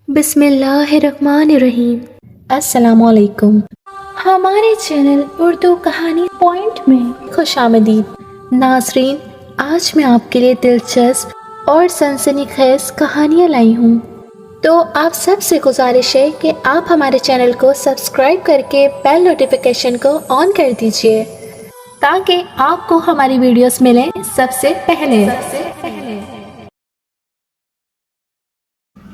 بسم اللہ الرحمن الرحیم۔ السلام علیکم۔ ہمارے چینل اردو کہانی پوائنٹ میں خوش آمدید ناظرین۔ آج میں آپ کے لیے دلچسپ اور سنسنی خیز کہانیاں لائی ہوں، تو آپ سب سے گزارش ہے کہ آپ ہمارے چینل کو سبسکرائب کر کے بیل نوٹیفیکیشن کو آن کر دیجئے تاکہ آپ کو ہماری ویڈیوز ملیں سب سے پہلے۔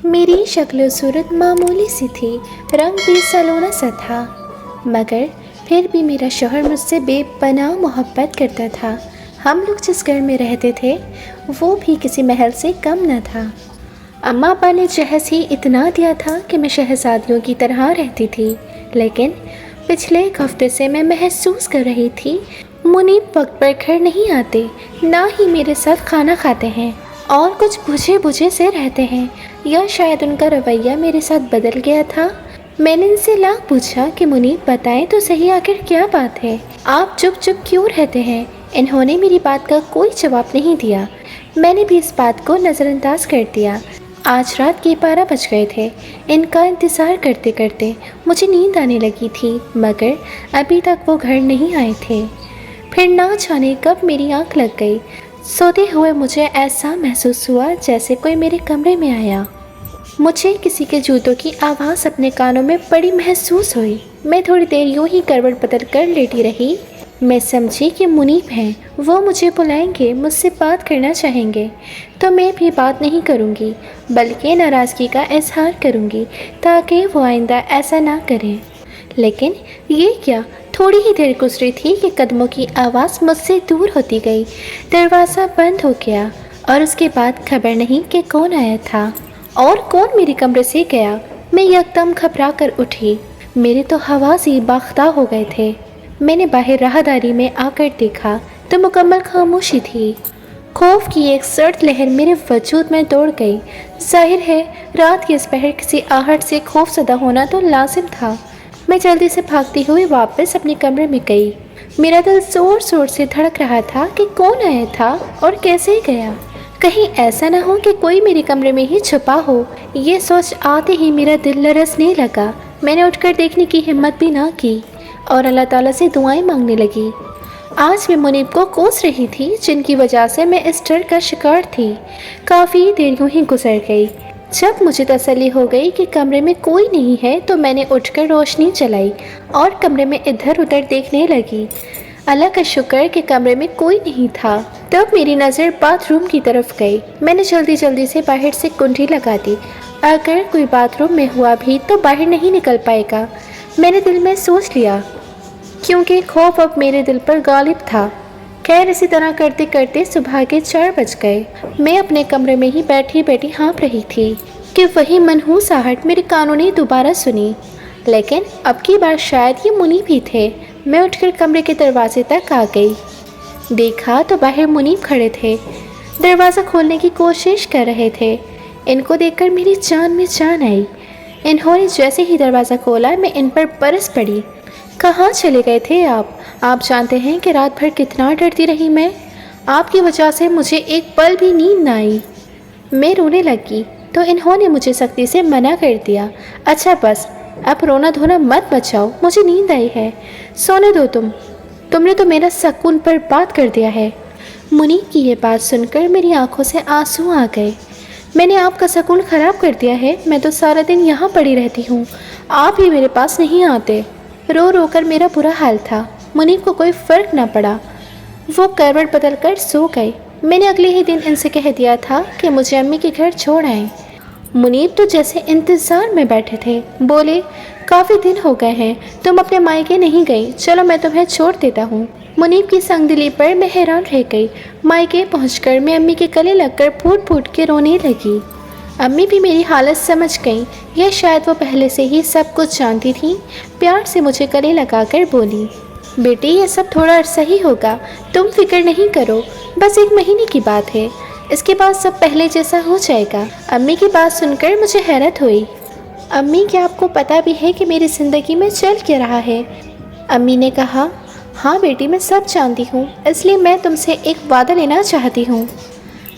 میری شکل و صورت معمولی سی تھی، رنگ بھی سالونہ سا تھا، مگر پھر بھی میرا شوہر مجھ سے بے پناہ محبت کرتا تھا۔ ہم لوگ جس گھر میں رہتے تھے وہ بھی کسی محل سے کم نہ تھا۔ اماں ابا نے جہیز ہی اتنا دیا تھا کہ میں شہزادیوں کی طرح رہتی تھی، لیکن پچھلے ایک ہفتے سے میں محسوس کر رہی تھی منیب وقت پر گھر نہیں آتے، نہ ہی میرے ساتھ کھانا کھاتے ہیں اور کچھ بجھے بجھے سے رہتے ہیں، یا شاید ان کا رویہ میرے ساتھ بدل گیا تھا۔ میں نے ان سے لاکھ پوچھا کہ منیب بتائیں تو صحیح آخر کیا بات ہے، آپ چپ چپ کیوں رہتے ہیں؟ انہوں نے میری بات کا کوئی جواب نہیں دیا۔ میں نے بھی اس بات کو نظر انداز کر دیا۔ آج رات کے 12 بج گئے تھے۔ ان کا انتظار کرتے کرتے مجھے نیند آنے لگی تھی، مگر ابھی تک وہ گھر نہیں آئے تھے۔ پھر نہ جانے کب میری آنکھ لگ گئی۔ سوتے ہوئے مجھے ایسا محسوس ہوا جیسے کوئی میرے کمرے میں آیا۔ مجھے کسی کے جوتوں کی آواز اپنے کانوں میں پڑی محسوس ہوئی۔ میں تھوڑی دیر یوں ہی کروٹ بدل کر لیٹی رہی۔ میں سمجھی کہ منیب ہیں، وہ مجھے بلائیں گے، مجھ سے بات کرنا چاہیں گے، تو میں بھی بات نہیں کروں گی بلکہ ناراضگی کا اظہار کروں گی تاکہ وہ آئندہ ایسا نہ کریں۔ لیکن یہ کیا، تھوڑی ہی دیر گزری تھی کہ قدموں کی آواز مجھ سے دور ہوتی گئی، دروازہ بند ہو گیا اور اس کے بعد خبر نہیں کہ کون آیا تھا اور کون میرے کمرے سے گیا۔ میں یکدم گھبرا کر اٹھی، میرے تو حواس ہی باختہ ہو گئے تھے۔ میں نے باہر راہداری میں آ کر دیکھا تو مکمل خاموشی تھی۔ خوف کی ایک سرد لہر میرے وجود میں دوڑ گئی۔ ظاہر ہے رات کے اس پہر کسی آہٹ سے خوف زدہ ہونا تو لازم تھا۔ میں جلدی سے بھاگتی ہوئی واپس اپنے کمرے میں گئی۔ میرا دل زور زور سے دھڑک رہا تھا کہ کون آیا تھا اور کیسے گیا، کہیں ایسا نہ ہو کہ کوئی میرے کمرے میں ہی چھپا ہو۔ یہ سوچ آتے ہی میرا دل لرزنے لگا۔ میں نے اٹھ کر دیکھنے کی ہمت بھی نہ کی اور اللہ تعالیٰ سے دعائیں مانگنے لگی۔ آج میں منیب کو کوس رہی تھی، جن کی وجہ سے میں اس ڈر کا شکار تھی۔ کافی دیر یوں ہی گزر گئی۔ جب مجھے تسلی ہو گئی کہ کمرے میں کوئی نہیں ہے تو میں نے اٹھ کر روشنی جلائی اور کمرے میں ادھر ادھر دیکھنے لگی۔ اللہ کا شکر کہ کمرے میں کوئی نہیں تھا۔ تب میری نظر باتھ روم کی طرف گئی۔ میں نے جلدی جلدی سے باہر سے کنڈی لگا دی، اگر کوئی باتھ روم میں ہوا بھی تو باہر نہیں نکل پائے گا، میں نے دل میں سوچ لیا، کیونکہ خوف اب میرے دل پر غالب تھا۔ خیر اسی طرح کرتے کرتے صبح کے 4 بج گئے۔ میں اپنے کمرے میں ہی بیٹھی بیٹھی ہانپ رہی تھی کہ وہی منحوس آہٹ میرے کانوں نے دوبارہ سنی، لیکن اب کی بار شاید یہ منیب ہی تھے۔ میں اٹھ کر کمرے کے دروازے تک آ گئی۔ دیکھا تو باہر منیب کھڑے تھے، دروازہ کھولنے کی کوشش کر رہے تھے۔ ان کو دیکھ کر میری جان میں جان آئی۔ انہوں نے جیسے ہی دروازہ کھولا میں ان پر برس پڑی۔ کہاں چلے گئے تھے آپ جانتے ہیں کہ رات بھر کتنا ڈرتی رہی میں، آپ کی وجہ سے مجھے ایک پل بھی نیند نہ آئی۔ میں رونے لگی تو انہوں نے مجھے سختی سے منع کر دیا۔ اچھا بس اب رونا دھونا مت بچاؤ، مجھے نیند آئی ہے، سونے دو، تم نے تو میرا سکون پر بات کر دیا ہے۔ منیب کی یہ بات سن کر میری آنکھوں سے آنسو آ گئے۔ میں نے آپ کا سکون خراب کر دیا ہے، میں تو سارا دن یہاں پڑی رہتی ہوں، آپ ہی میرے پاس نہیں آتے۔ رو رو کر میرا برا حال تھا۔ منیب کو کوئی فرق نہ پڑا، وہ کروٹ بدل کر سو گئے۔ میں نے اگلے ہی دن ان سے کہہ دیا تھا کہ مجھے امی کے گھر چھوڑ آئیں۔ منیب تو جیسے انتظار میں بیٹھے تھے، بولے کافی دن ہو گئے ہیں، تم اپنے مائکے نہیں گئی، چلو میں تمہیں چھوڑ دیتا ہوں۔ منیب کی سنگ دلی پر میں حیران رہ گئی۔ مائکے پہنچ کر میں امی کے گلے لگ کر پھوٹ پھوٹ کے رونے لگی۔ امی بھی میری حالت سمجھ گئیں، یا شاید وہ پہلے سے ہی سب کچھ جانتی تھیں۔ پیار سے مجھے گلے لگا کر بولی، بیٹی یہ سب تھوڑا عرصہ ہی ہوگا، تم فکر نہیں کرو، بس 1 مہینے کی بات ہے، اس کے بعد سب پہلے جیسا ہو جائے گا۔ امی کی بات سن کر مجھے حیرت ہوئی۔ امی کیا آپ کو پتہ بھی ہے کہ میری زندگی میں چل کیا رہا ہے؟ امی نے کہا، ہاں بیٹی میں سب جانتی ہوں، اس لیے میں تم سے ایک وعدہ لینا چاہتی ہوں۔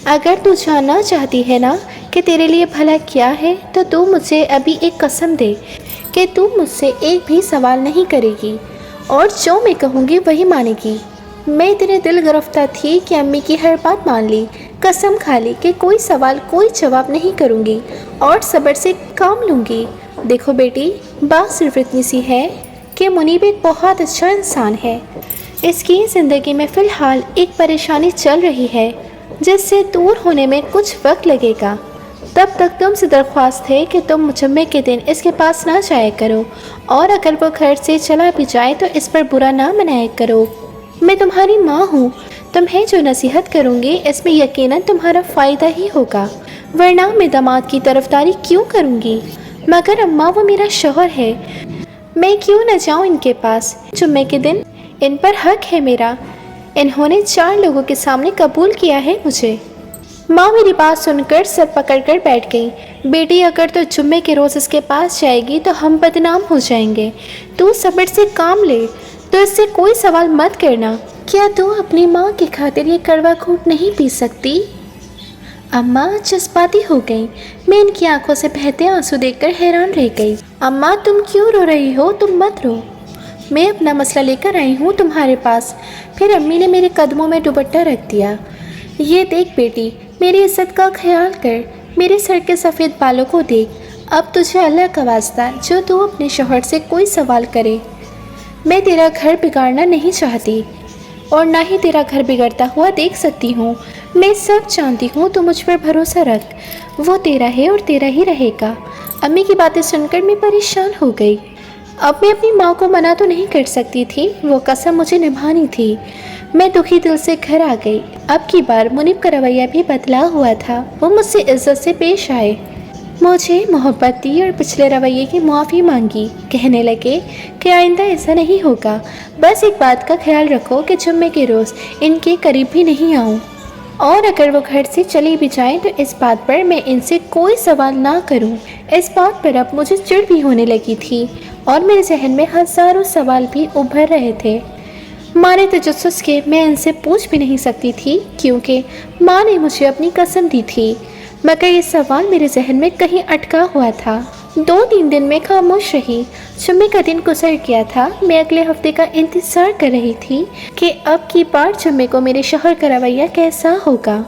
اگر تو جاننا چاہتی ہے نا کہ कि तेरे लिए भला क्या है, तो तू मुझे अभी एक कसम दे कि तू मुझसे एक भी सवाल नहीं करेगी और जो मैं कहूँगी वही मानेगी। मैं इतने दिल गिरफ्तार थी कि अम्मी की हर बात मान ली, कसम खा ली कि कोई सवाल कोई जवाब नहीं करूँगी और सब्र से काम लूँगी। देखो बेटी, बात सिर्फ इतनी सी है कि मुनीब एक बहुत अच्छा इंसान है। इसकी ज़िंदगी में फ़िलहाल एक परेशानी चल रही है जिससे दूर होने में कुछ वक्त लगेगा। तब तक तुमसे दरख्वास्त है कि तुम जुम्मे के दिन इसके पास ना जाया करो और अगर वो घर से चला भी जाए तो इस पर बुरा ना मनाया करो। मैं तुम्हारी माँ हूँ, तुम्हें जो नसीहत करूँगी इसमें यकीनन तुम्हारा फ़ायदा ही होगा, वरना मैं दामाद की तरफदारी क्यों करूँगी। मगर अम्मा, वो मेरा शौहर है, मैं क्यों न जाऊँ इनके पास। जुम्मे के दिन इन पर हक है मेरा, इन्होंने 4 लोगों के सामने कबूल किया है मुझे। माँ मेरी बात सुनकर सर पकड़कर बैठ गई। बेटी, अगर तो जुम्मे के रोज़ इसके पास जाएगी तो हम बदनाम हो जाएंगे। तू सब्र से काम ले, तो इससे कोई सवाल मत करना। क्या तू अपनी माँ की खातिर ये कड़वा घूंट नहीं पी सकती? अम्मा जज्बाती हो गई। मैं इनकी आंखों से बहते आंसू देखकर हैरान रह गई। अम्मा, तुम क्यों रो रही हो? तुम मत रो, मैं अपना मसला लेकर आई हूँ तुम्हारे पास। फिर अम्मी ने मेरे कदमों में दुपट्टा रख दिया। ये देख बेटी, मेरी इज्जत का ख्याल कर, मेरे सर के सफ़ेद बालों को देख। अब तुझे अल्लाह का वास्ता जो तू अपने शौहर से कोई सवाल करे। मैं तेरा घर बिगाड़ना नहीं चाहती और ना ही तेरा घर बिगड़ता हुआ देख सकती हूँ। मैं सब जानती हूँ, तू मुझ पर भरोसा रख, वो तेरा है और तेरा ही रहेगा। अम्मी की बातें सुनकर मैं परेशान हो गई। अब मैं अपनी माँ को मना तो नहीं कर सकती थी, वो कसम मुझे निभानी थी। मैं दुखी दिल से घर आ गई। अब की बार मुनीब का रवैया भी बदला हुआ था। वो मुझसे इज्जत से पेश आए, मुझे मोहब्बत दी और पिछले रवैये की माफ़ी मांगी। कहने लगे कि आइंदा ऐसा नहीं होगा, बस एक बात का ख्याल रखो कि जुम्मे के रोज़ इनके करीब भी नहीं आऊँ और अगर वो घर से चली भी जाएं तो इस बात पर मैं इनसे कोई सवाल ना करूं। इस बात पर अब मुझे चिढ़ भी होने लगी थी और मेरे जहन में हज़ारों सवाल भी उभर रहे थे। मारे तजस्सुस के मैं इनसे पूछ भी नहीं सकती थी क्योंकि माँ ने मुझे अपनी कसम दी थी, मगर ये सवाल मेरे जहन में कहीं अटका हुआ था। 2-3 दिन में खामोश रही। जुम्मे का दिन गुजर गया था। मैं अगले हफ्ते का इंतज़ार कर रही थी कि अब की बार जुम्मे को मेरे शौहर का रवैया कैसा होगा,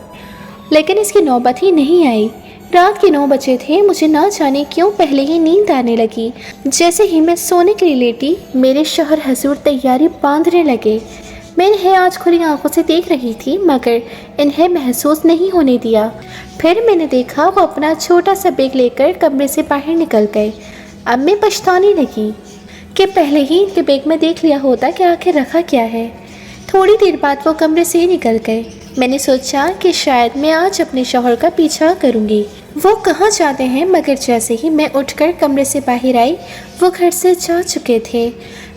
लेकिन इसकी नौबत ही नहीं आई। रात के 9 बजे थे। मुझे ना जाने क्यों पहले ही नींद आने लगी। जैसे ही मैं सोने के लिए लेटी, मेरे शौहर हजूर तैयारी बांधने लगे। मैं इन्हें आज खुली आंखों से देख रही थी मगर इन्हें महसूस नहीं होने दिया। फिर मैंने देखा वो अपना छोटा सा बैग लेकर कमरे से बाहर निकल गए। अब मैं पछताने लगी कि पहले ही इनके बैग में देख लिया होता कि आखिर रखा क्या है। थोड़ी देर बाद वो कमरे से निकल गए। मैंने सोचा कि शायद मैं आज अपने शौहर का पीछा करूंगी, वो कहाँ जाते हैं, मगर जैसे ही मैं उठकर कमरे से बाहर आई वो घर से जा चुके थे।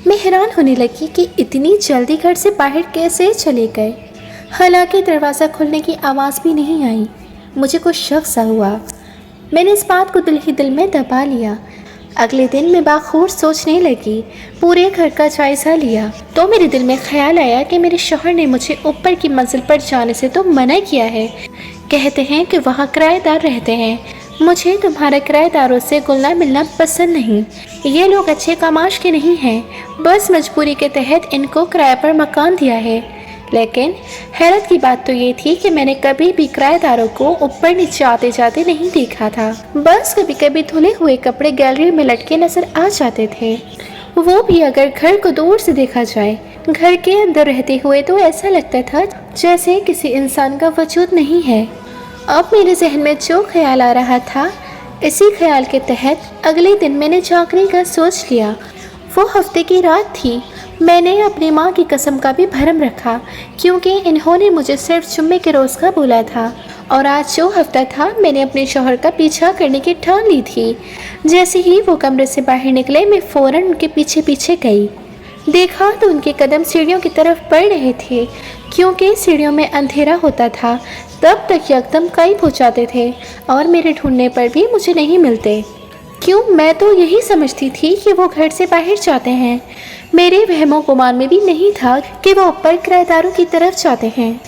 मैं हैरान होने लगी कि इतनी जल्दी घर से बाहर कैसे चले गए। हालांकि दरवाज़ा खुलने की आवाज़ भी नहीं आई। मुझे कुछ शक सा हुआ। मैंने इस बात को दिल ही दिल में दबा लिया। अगले दिन मैं बाखूर सोचने लगी, पूरे घर का जायज़ा लिया तो मेरे दिल में ख्याल आया कि मेरे शौहर ने मुझे ऊपर की मंजिल पर जाने से तो मना किया है। कहते हैं कि वहाँ किराएदार रहते हैं। मुझे तुम्हारे किराएदारों से घुलना मिलना पसंद नहीं। ये लोग अच्छे कामाश के नहीं हैं, बस मजबूरी के तहत इनको किराए पर मकान दिया है। लेकिन हैरत की बात तो ये थी कि मैंने कभी भी किराएदारों को ऊपर नीचे आते जाते नहीं देखा था। बस कभी कभी धुले हुए कपड़े गैलरी में लटके नजर आ जाते थे, वो भी अगर घर को दूर से देखा जाए। घर के अंदर रहते हुए तो ऐसा लगता था जैसे किसी इंसान का वजूद नहीं है। अब मेरे जहन में जो ख्याल आ रहा था, इसी ख्याल के तहत अगले दिन मैंने जागने का सोच लिया। वो हफ्ते की रात थी। मैंने अपनी माँ की कसम का भी भरम रखा क्योंकि इन्होंने मुझे सिर्फ जुम्मे के रोज़ का बोला था और आज जो हफ्ता था मैंने अपने शौहर का पीछा करने की ठान ली थी। जैसे ही वो कमरे से बाहर निकले मैं फ़ौरन उनके पीछे पीछे गई। देखा तो उनके कदम सीढ़ियों की तरफ बढ़ रहे थे। क्योंकि सीढ़ियों में अंधेरा होता था तब तक एकदम गायब हो जाते थे और मेरे ढूंढने पर भी मुझे नहीं मिलते। क्यों, मैं तो यही समझती थी कि वो घर से बाहर जाते हैं। मेरे वहमो गुमान में भी नहीं था कि वो ऊपर किराएदारों की तरफ जाते हैं।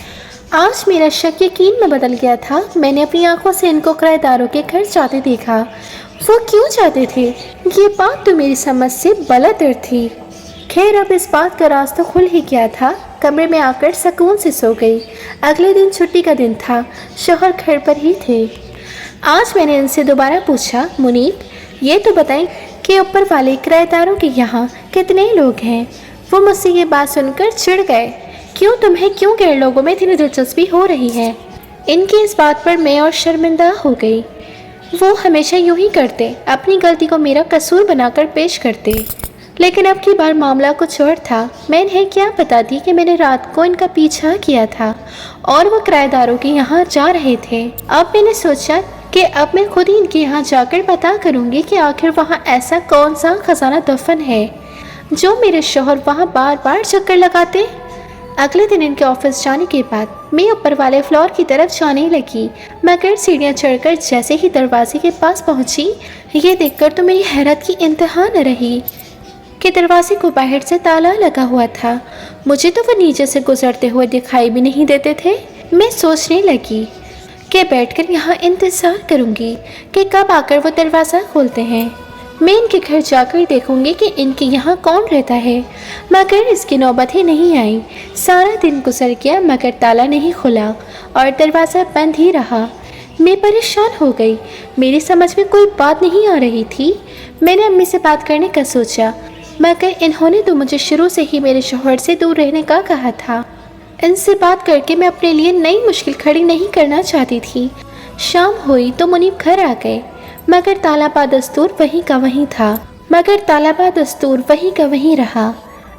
आज मेरा शक यकीन में बदल गया था। मैंने अपनी आंखों से इनको किराएदारों के घर जाते देखा। वो क्यों जाते थे, ये बात तो मेरी समझ से बालातर थी। खैर, अब इस बात का राज तो खुल ही गया था। कमरे में आकर सुकून से सो गई। अगले दिन छुट्टी का दिन था। शौहर घर पर ही थे। आज मैंने इनसे दोबारा पूछा, मुनीब, ये तो बताएं कि ऊपर वाले किराएदारों के यहाँ कितने लोग हैं। वो मुझसे ये बात सुनकर चिढ़ गए। क्यों गैर लोगों में इतनी दिलचस्पी हो रही है? इनकी इस बात पर मैं और शर्मिंदा हो गई। वो हमेशा यूं ही करते, अपनी गलती को मेरा कसूर बनाकर पेश करते। लेकिन अब की बार मामला कुछ और था। मैं इन्हें क्या बताती कि मैंने रात को इनका पीछा किया था और वो किराएदारों के यहाँ जा रहे थे। अब मैंने सोचा कि अब मैं खुद ही इनके यहाँ जाकर पता करूँगी कि आखिर वहाँ ऐसा कौन सा खजाना दफन है जो मेरे शौहर वहाँ बार बार चक्कर लगाते। अगले दिन इनके ऑफिस जाने के बाद मैं ऊपर वाले फ्लोर की तरफ जाने लगी, मगर सीढ़ियाँ चढ़कर जैसे ही दरवाजे के पास पहुँची, ये देखकर तो मेरी हैरत की इंतहा न रही कि दरवाजे को बाहर से ताला लगा हुआ था। मुझे तो वो नीचे से गुजरते हुए दिखाई भी नहीं देते थे। मैं सोचने लगी कि बैठकर यहाँ इंतज़ार करूँगी कि कब आकर वो दरवाज़ा खोलते हैं। मैं इनके घर जाकर देखूंगी कि इनके यहाँ कौन रहता है, मगर इसकी नौबत ही नहीं आई। सारा दिन गुजर गया मगर ताला नहीं खुला और दरवाज़ा बंद ही रहा। मैं परेशान हो गई। मेरी समझ में कोई बात नहीं आ रही थी। मैंने अम्मी से बात करने का सोचा, मगर इन्होंने तो मुझे शुरू से ही मेरे शौहर से दूर रहने का कहा था। इनसे बात करके मैं अपने लिए नई मुश्किल खड़ी नहीं करना चाहती थी। शाम हुई तो मुनीब घर आ गए, मगर तालाबा दस्तूर वहीं का वहीं रहा।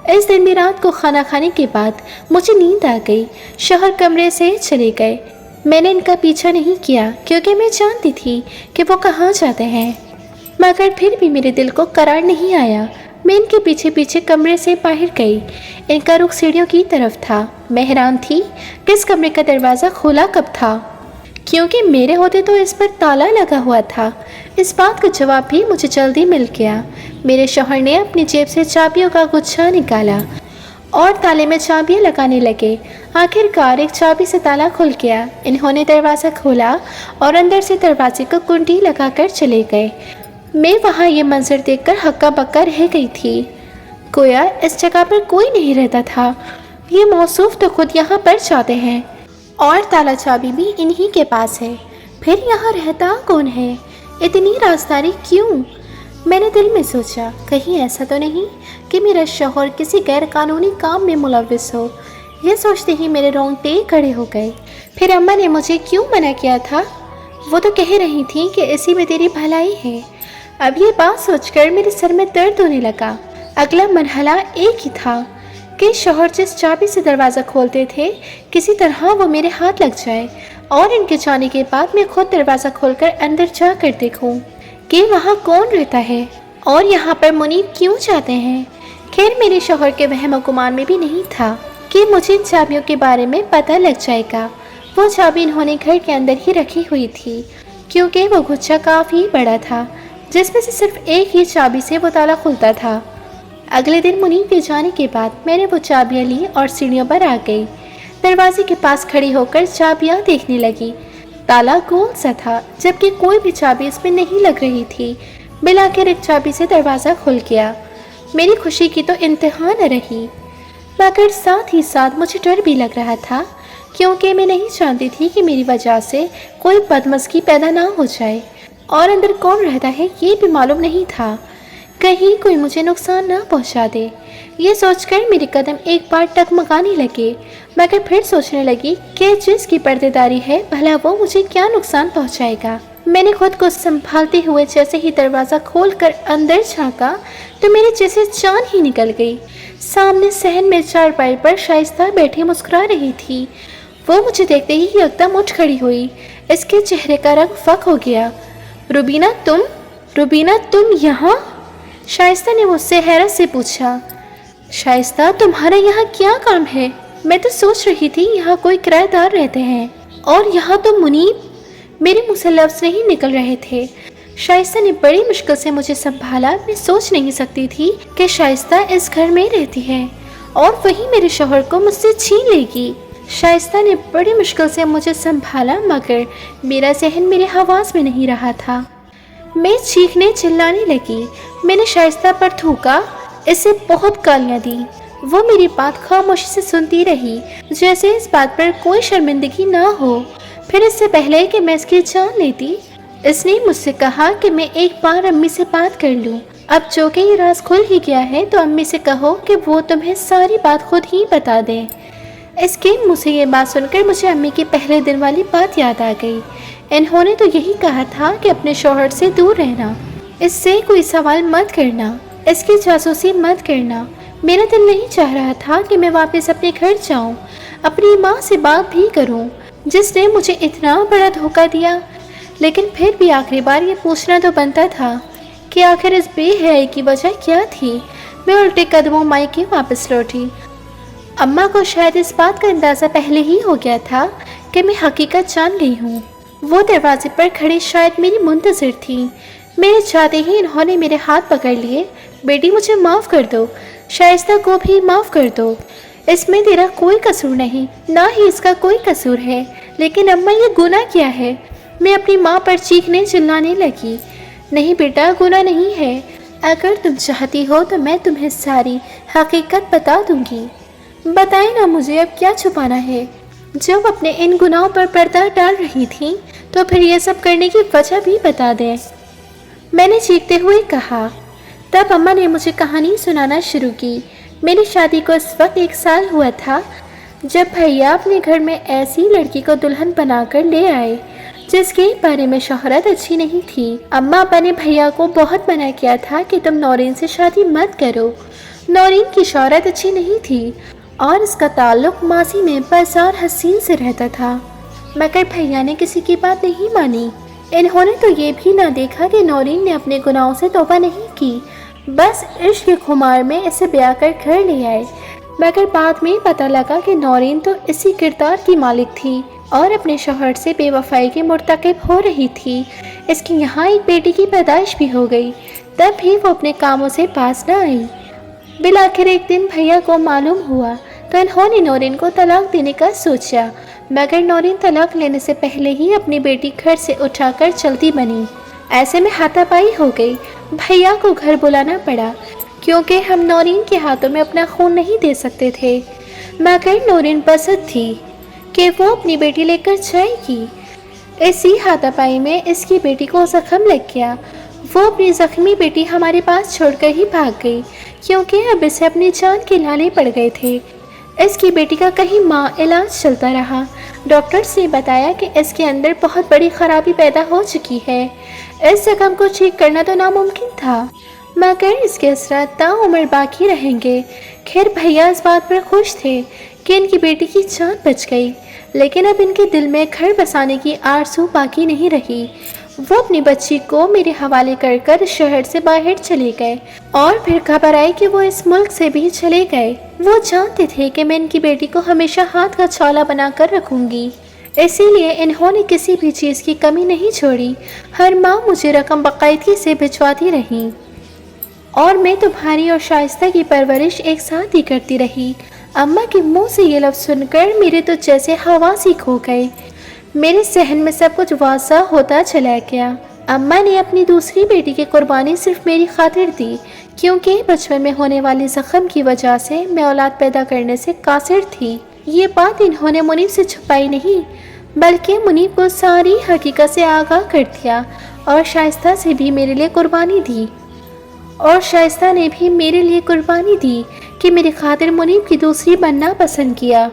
इस दिन भी रात को खाना खाने के बाद मुझे नींद आ गई। शौहर कमरे से चले गए। मैंने इनका पीछा नहीं किया क्योंकि मैं जानती थी कि वो कहाँ जाते हैं, मगर फिर भी मेरे दिल को करार नहीं आया। मैं इनके पीछे पीछे कमरे से बाहर गई। इनका रुख सीढ़ियों की तरफ था। मैं हैरान थी कि इस कमरे का दरवाज़ा खुला कब था, क्योंकि मेरे होते तो इस पर ताला लगा हुआ था। इस बात का जवाब भी मुझे जल्दी मिल गया। मेरे शौहर ने अपनी जेब से चाबियों का गुच्छा निकाला और ताले में चाबियां लगाने लगे। आखिरकार एक चाबी से ताला खुल गया। इन्होंने दरवाज़ा खोला और अंदर से दरवाजे को कुंडी लगाकर चले गए। मैं वहाँ ये मंजर देखकर हक्का बक्का रह गई थी। गोया इस जगह पर कोई नहीं रहता था। ये मौसूफ तो खुद यहाँ पर जाते हैं और ताला चाबी भी इन्हीं के पास है। फिर यहाँ रहता कौन है? इतनी राजदारी क्यों? मैंने दिल में सोचा, कहीं ऐसा तो नहीं कि मेरा शौहर किसी गैर कानूनी काम में मुलव्विस हो। यह सोचते ही मेरे रोंगटे खड़े हो गए। फिर अम्मा ने मुझे क्यों मना किया था? वो तो कह रही थी कि इसी में तेरी भलाई है। अब ये बात सोचकर मेरे सर में दर्द होने लगा। अगला मरहला एक ही था कि शौहर जिस चाबी से दरवाज़ा खोलते थे, किसी तरह वो मेरे हाथ लग जाए और इनके जाने के बाद मैं खुद दरवाज़ा खोलकर अंदर जाकर देखूं कि वहाँ कौन रहता है और यहाँ पर मुनीब क्यों जाते हैं। खैर, मेरे शौहर के वहम गुमान में भी नहीं था कि मुझे इन चाबियों के बारे में पता लग जाएगा। वो चाबी इन्होंने घर के अंदर ही रखी हुई थी, क्योंकि वो गुच्छा काफ़ी बड़ा था, जिसमें से सिर्फ एक ही चाबी से वो ताला खुलता था। अगले दिन मुनीब के जाने के बाद मैंने वो चाबियाँ ली और सीढ़ियों पर आ गई। दरवाजे के पास खड़ी होकर चाबियाँ देखने लगी। ताला गोल सा था, जबकि कोई भी चाबी इसमें नहीं लग रही थी। मिलाकर एक चाबी से दरवाज़ा खुल गया। मेरी खुशी की तो इंतहा न रही, मगर साथ ही साथ मुझे डर भी लग रहा था, क्योंकि मैं नहीं चाहती थी कि मेरी वजह से कोई बदमज़गी पैदा ना हो जाए। और अंदर कौन रहता है ये भी मालूम नहीं था, कहीं कोई मुझे नुकसान ना पहुंचा दे। ये सोचकर मेरे कदम एक बार टकमकाने लगे, मगर फिर सोचने लगी कि जिसकी पर्देदारी है भला वो मुझे क्या नुकसान पहुंचाएगा। मैंने खुद को संभालते हुए जैसे ही दरवाज़ा खोलकर अंदर झांका तो मेरे जैसे जान ही निकल गई। सामने सहन में चारपाई पर शाइस्ता बैठी मुस्कुरा रही थी। वो मुझे देखते ही एकदम उठ खड़ी हुई। इसके चेहरे का रंग फक हो गया। रुबीना तुम यहाँ? शाइस्ता ने मुझसे हैरत से पूछा। शाइस्ता, तुम्हारा यहाँ क्या काम है? मैं तो सोच रही थी यहाँ कोई किराएदार रहते हैं और यहाँ तो मुनीब। मेरे मुँह से लफ्ज़ नहीं निकल रहे थे। शाइस्ता ने बड़ी मुश्किल से मुझे संभाला। मैं सोच नहीं सकती थी कि शाइस्ता इस घर में रहती है और वही मेरे शौहर को मुझसे छीन लेगी। शाइस्ता ने बड़ी मुश्किल से मुझे संभाला, मगर मेरा जहन मेरे हवास में नहीं रहा था। मैं चीखने चिल्लाने लगी। मैंने शाइस्ता पर थूका, इसे बहुत गालियाँ दी। वो मेरी बात खामोशी से सुनती रही, जैसे इस बात पर कोई शर्मिंदगी ना हो। फिर इससे पहले कि मैं इसकी जान लेती, इसने मुझसे कहा कि मैं एक बार अम्मी से बात कर लूँ। अब जो कि ये राज खुल ही गया है तो अम्मी से कहो कि वो तुम्हें सारी बात खुद ही बता दें। इसके मुँह से ये बात सुनकर मुझे अम्मी के पहले दिन वाली बात याद आ गई। इन्होंने तो यही कहा था कि अपने शौहर से दूर रहना, इससे कोई सवाल मत करना, इसकी जासूसी मत करना। मेरा दिल नहीं चाह रहा था कि मैं वापस अपने घर जाऊं, अपनी माँ से बात भी करूं, जिसने मुझे इतना बड़ा धोखा दिया। लेकिन फिर भी आखिरी बार ये पूछना तो बनता था कि आखिर इस बेहयाई की वजह क्या थी। मैं उल्टे कदमों मायके वापस लौटी। अम्मा को शायद इस बात का अंदाज़ा पहले ही हो गया था कि मैं हकीकत जान गई हूँ। वो दरवाजे पर खड़ी शायद मेरी मुंतज़िर थी। मेरे जाते ही इन्होंने मेरे हाथ पकड़ लिए। बेटी, मुझे माफ़ कर दो, शाइस्ता को भी माफ़ कर दो। इसमें तेरा कोई कसूर नहीं, ना ही इसका कोई कसूर है। लेकिन अम्मा, ये गुनाह क्या है? मैं अपनी माँ पर चीखने चिल्लाने लगी। नहीं बेटा, गुनाह नहीं है। अगर तुम चाहती हो तो मैं तुम्हें सारी हकीकत बता दूंगी। बताए ना मुझे, अब क्या छुपाना है? जब अपने इन गुनाहों पर पर्दा डाल रही थी तो फिर ये सब करने की वजह भी बता दें, मैंने चीखते हुए कहा। तब अम्मा ने मुझे कहानी सुनाना शुरू की। मेरी शादी को इस वक्त 1 साल हुआ था जब भैया अपने घर में ऐसी लड़की को दुल्हन बनाकर ले आए जिसके बारे में शोहरत अच्छी नहीं थी। अम्मा अब्बा ने भैया को बहुत मना किया था कि तुम नौरीन से शादी मत करो। नौरीन की शोहरत अच्छी नहीं थी और इसका ताल्लुक माजी में बाजार हसीन से रहता था, मगर भैया ने किसी की बात नहीं मानी। इन्होंने तो ये भी ना देखा कि नौरीन ने अपने गुनाहों से तौबा नहीं की, बस इश्क के खुमार में इसे ब्याह कर घर ले आए। मगर बाद में पता लगा कि नौरीन तो इसी किरदार की मालिक थी और अपने शौहर से बेवफाई के मुर्तकिब हो रही थी। इसकी यहाँ एक बेटी की पैदाइश भी हो गई, तब भी वो अपने कामों से पास न आई। बिलाखिर एक दिन भैया को मालूम हुआ तो इन्होंने नौरीन को तलाक देने का सोचा, मगर नौरीन तलाक लेने से पहले ही अपनी बेटी घर से उठाकर चलती बनी। ऐसे में हाथापाई हो गई। भैया को घर बुलाना पड़ा क्योंकि हम नौरीन के हाथों में अपना खून नहीं दे सकते थे, मगर नौरीन पसंद थी कि वो अपनी बेटी लेकर जाएगी। इसी हाथापाई में इसकी बेटी को जख्म लग गया। वो अपनी जख्मी बेटी हमारे पास छोड़कर ही भाग गई क्योंकि अब इसे अपनी जान के लाले पड़ गए थे। इसकी बेटी का कहीं माँ इलाज चलता रहा। डॉक्टर ने बताया कि इसके अंदर बहुत बड़ी खराबी पैदा हो चुकी है। इस जख्म को ठीक करना तो नामुमकिन था, मगर इसके असरात ताउम्र बाकी रहेंगे। खैर, भैया इस बात पर खुश थे कि इनकी बेटी की जान बच गई, लेकिन अब इनके दिल में घर बसाने की आरज़ू बाकी नहीं रही। वो अपनी बच्ची को मेरे हवाले कर कर शहर से बाहर चले गए और फिर खबर आई कि वो इस मुल्क से भी चले गए। वो जानते थे कि मैं इनकी बेटी को हमेशा हाथ का छाला बनाकर रखूंगी, इसीलिए इन्होंने किसी भी चीज़ की कमी नहीं छोड़ी। हर माह मुझे रकम बाकायदगी से भिजवाती रही और मैं तुम्हारी और शाइस्ता की परवरिश एक साथ ही करती रही। अम्मा के मुंह से ये लफ्ज़ सुनकर मेरे तो जैसे हवास ही खो गए। मेरे सहन में सब कुछ वाज़ा होता चला गया। अम्मा ने अपनी दूसरी बेटी की कुर्बानी सिर्फ मेरी खातिर दी क्योंकि बचपन में होने वाली जख्म की वजह से मैं औलाद पैदा करने से कासिर थी। ये बात इन्होंने मुनीब से छुपाई नहीं, बल्कि मुनीब को सारी हकीकत से आगाह कर दिया और शाइस्ता से भी मेरे लिए कुर्बानी दी और शाइस्ता ने भी मेरे लिए कुर्बानी दी कि मेरी खातिर मुनीब की दूसरी बनना पसंद किया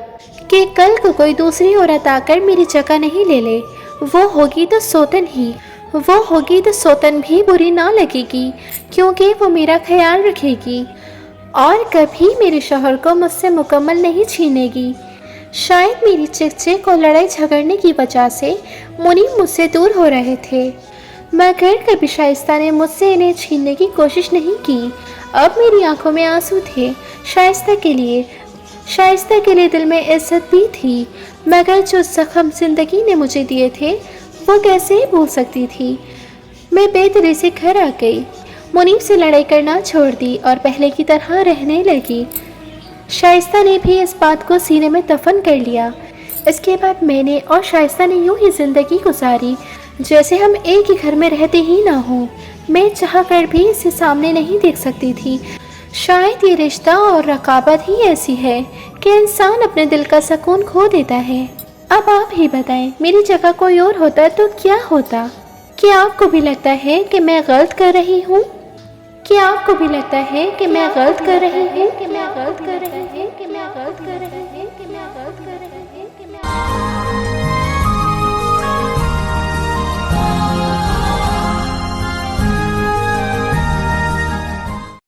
कि कल को कोई दूसरी औरत आकर मेरी जगह नहीं ले ले। वो होगी तो सोतन ही, वो होगी तो सोतन भी बुरी ना लगेगी क्योंकि वो मेरा ख्याल रखेगी और कभी मेरे शौहर को मुझसे मुकम्मल नहीं छीनेगी। शायद मेरी चिकचिक और लड़ाई झगड़ने की वजह से मुनीब मुझसे दूर हो रहे थे, मगर कभी शाइस्ता ने मुझसे इन्हें छीनने की कोशिश नहीं की। अब मेरी आंखों में आंसू थे। शाइस्ता के लिए दिल में इज्जत भी थी, मगर जो जख्म जिंदगी ने मुझे दिए थे वो कैसे भूल सकती थी। मैं बेदिली से घर आ गई, मुनीब से लड़ाई करना छोड़ दी और पहले की तरह रहने लगी। शाइस्ता ने भी इस बात को सीने में दफन कर लिया اس کے بعد میں نے اور شائستہ نے یوں ہی زندگی گزاری جیسے ہم ایک ہی گھر میں رہتے ہی نہ ہوں۔ میں چاہ کر بھی اسے سامنے نہیں دیکھ سکتی تھی۔ شاید یہ رشتہ اور رقابت ہی ایسی ہے کہ انسان اپنے دل کا سکون کھو دیتا ہے۔ اب آپ ہی بتائیں، میری جگہ کوئی اور ہوتا تو کیا ہوتا؟ کیا آپ کو بھی لگتا ہے کہ میں غلط کر رہی ہوں؟ کیا آپ کو بھی لگتا ہے کہ میں غلط کر رہی ہوں؟